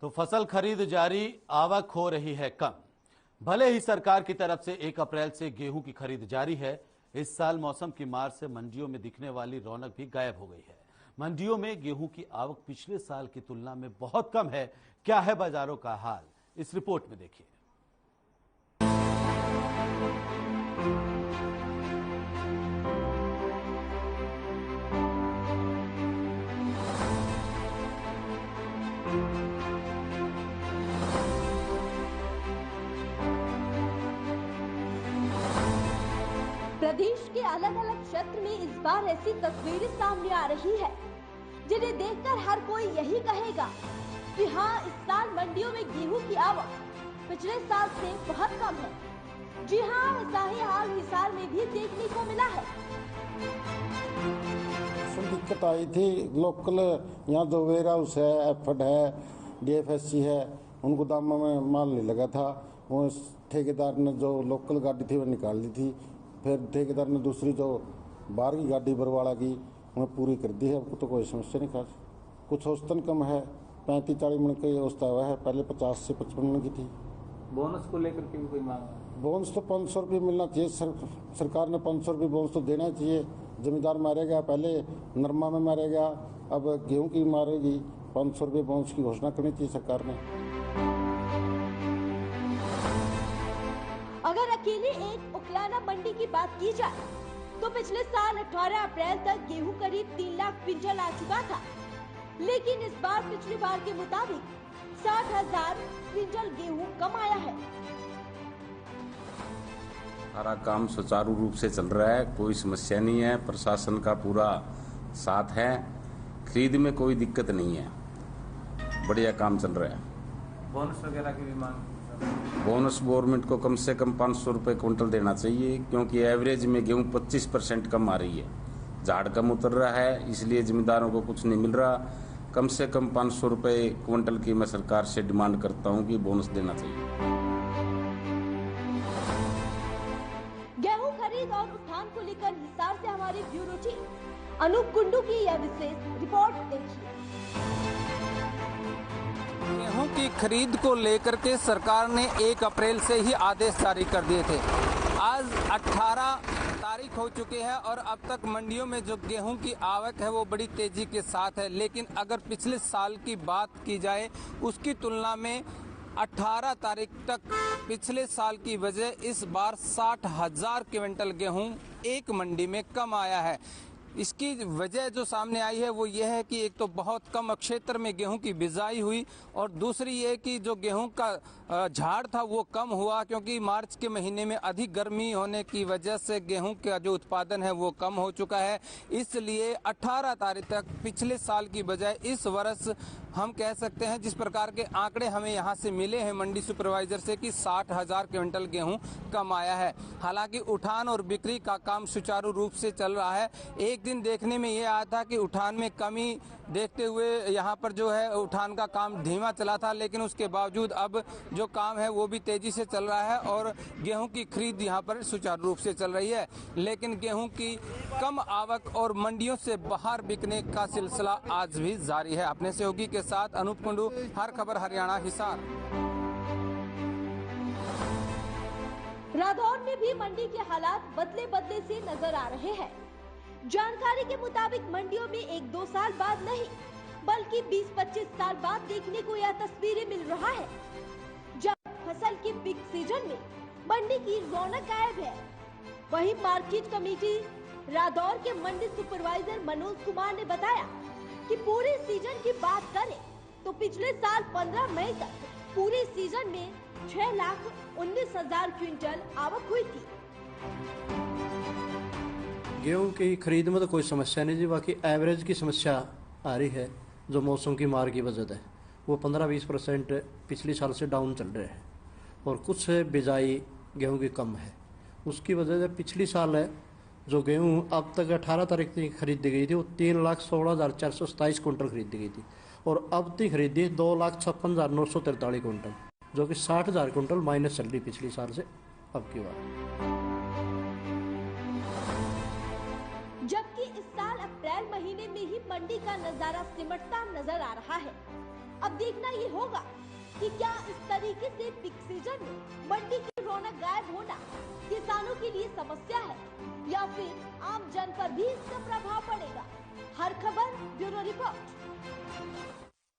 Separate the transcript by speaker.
Speaker 1: तो फसल खरीद जारी, आवक हो रही है कम। भले ही सरकार की तरफ से 1 अप्रैल से गेहूं की खरीद जारी है, इस साल मौसम की मार से मंडियों में दिखने वाली रौनक भी गायब हो गई है। मंडियों में गेहूं की आवक पिछले साल की तुलना में बहुत कम है। क्या है बाजारों का हाल, इस रिपोर्ट में देखिए।
Speaker 2: प्रदेश के अलग अलग क्षेत्र में इस बार ऐसी तस्वीरें सामने आ रही है जिन्हें देखकर हर कोई यही कहेगा कि हाँ, इस साल मंडियों में गेहूं की आवक पिछले साल से बहुत कम है। जी हाँ, ऐसा ही हाल हिसार में भी देखने को मिला है।
Speaker 3: दिक्कत आई थी, लोकल यहाँ जो वेयर हाउस है, एफड है, डीएफएससी है, उन गोदामों में माल नहीं लगा था। वो ठेकेदार ने जो लोकल गाड़ी थी वो निकाल दी थी, फिर ठेकेदार ने दूसरी जो बाहर की गाड़ी बरवाड़ा की उन्हें पूरी कर दी है। अब तो कोई समस्या नहीं। खास कुछ औसतन कम है, 35-40 मन की औसत हुआ है, पहले 50 से 55 मन की थी।
Speaker 4: बोनस को लेकर के भी कोई मांग है?
Speaker 3: बोनस तो 500 रुपये मिलना चाहिए। सरकार ने 500 रुपये बोनस तो देना चाहिए। जमींदार मारेगा, पहले नरमा में मारेगा, अब गेहूं की मारेगी। 500 रुपये बोनस की घोषणा करनी चाहिए सरकार ने।
Speaker 2: अगर अकेले एक उकलाना मंडी की बात की जाए तो पिछले साल 18 अप्रैल तक गेहूं करीब 3 लाख क्विंटल आ चुका था, लेकिन इस बार पिछली बार के मुताबिक 60,000 क्विंटल गेहूं कम आया है।
Speaker 5: सारा काम सुचारू रूप से चल रहा है, कोई समस्या नहीं है। प्रशासन का पूरा साथ है, खरीद में कोई दिक्कत नहीं है, बढ़िया काम चल रहा है।
Speaker 4: बोनस वगैरह की भी मांग?
Speaker 5: बोनस गवर्नमेंट को कम से कम 500 रुपये क्विंटल देना चाहिए, क्योंकि एवरेज में गेहूं 25% कम आ रही है। झाड़ कम उतर रहा है, इसलिए जमींदारों को कुछ नहीं मिल रहा। कम से कम 500 रुपये क्विंटल की मैं सरकार से डिमांड करता हूं कि बोनस देना चाहिए।
Speaker 2: गेहूं खरीद और उत्थान को लेकर हिसार से हमारे ब्यूरो चीफ अनूप कुंडू की यह विशेष रिपोर्ट देखिए।
Speaker 6: गेहूं की खरीद को लेकर के सरकार ने 1 अप्रैल से ही आदेश जारी कर दिए थे। आज 18 तारीख हो चुके हैं और अब तक मंडियों में जो गेहूं की आवक है वो बड़ी तेजी के साथ है। लेकिन अगर पिछले साल की बात की जाए, उसकी तुलना में 18 तारीख तक पिछले साल की वजह इस बार 60,000 क्विंटल गेहूं एक मंडी में कम आया है। इसकी वजह जो सामने आई है वो ये है कि एक तो बहुत कम क्षेत्र में गेहूं की बिजाई हुई और दूसरी ये कि जो गेहूं का झाड़ था वो कम हुआ, क्योंकि मार्च के महीने में अधिक गर्मी होने की वजह से गेहूं का जो उत्पादन है वो कम हो चुका है। इसलिए 18 तारीख तक पिछले साल की बजाय इस वर्ष हम कह सकते हैं, जिस प्रकार के आंकड़े हमें यहाँ से मिले हैं मंडी सुपरवाइजर से, कि 60,000 क्विंटल गेहूं कम आया है। हालांकि उठान और बिक्री का काम सुचारू रूप से चल रहा है। एक दिन देखने में ये आया था कि उठान में कमी देखते हुए यहाँ पर जो है उठान का काम धीमा चला था, लेकिन उसके बावजूद अब जो काम है वो भी तेजी से चल रहा है और गेहूं की खरीद यहाँ पर सुचारू रूप से चल रही है। लेकिन गेहूं की कम आवक और मंडियों से बाहर बिकने का सिलसिला आज भी जारी है। अपने सहयोगी के साथ अनूप कुंडू, हर खबर हरियाणा, हिसार।
Speaker 2: रादौर में भी मंडी के हालात बदले बदले से नजर आ रहे हैं। जानकारी के मुताबिक मंडियों में 1-2 साल बाद नहीं बल्कि 20-25 साल बाद देखने को यह तस्वीरें मिल रहा है, जब फसल के पीक सीजन में मंडी की रौनक गायब है। वहीं मार्केट कमेटी रादौर के मंडी सुपरवाइजर मनोज कुमार ने बताया कि पूरे सीजन की बात करें तो पिछले साल 15 मई तक पूरे सीजन में 6,19,000 क्विंटल आवक हुई थी।
Speaker 7: गेहूं की खरीद में तो कोई समस्या नहीं जी, बाकी एवरेज की समस्या आ रही है जो मौसम की मार की वजह है। वो 15-20% पिछले साल से डाउन चल रहे हैं और कुछ बिजाई गेहूं की कम है। उसकी वजह से पिछली साल है जो गेहूं अब तक 18 तारीख तक खरीदी गई थी वो 3,16,427 क्विंटल खरीदी गई थी और अब तक खरीदी 2,56,943 क्विंटल, जो कि 60,000 क्विंटल माइनस चल रही पिछली साल से अब की बात।
Speaker 2: जबकि इस साल अप्रैल महीने में ही मंडी का नजारा सिमटता नजर आ रहा है। अब देखना ये होगा कि क्या इस तरीके से पीक सीजन में मंडी की रौनक गायब होना किसानों के लिए समस्या है या फिर आम जन पर भी इसका प्रभाव पड़ेगा।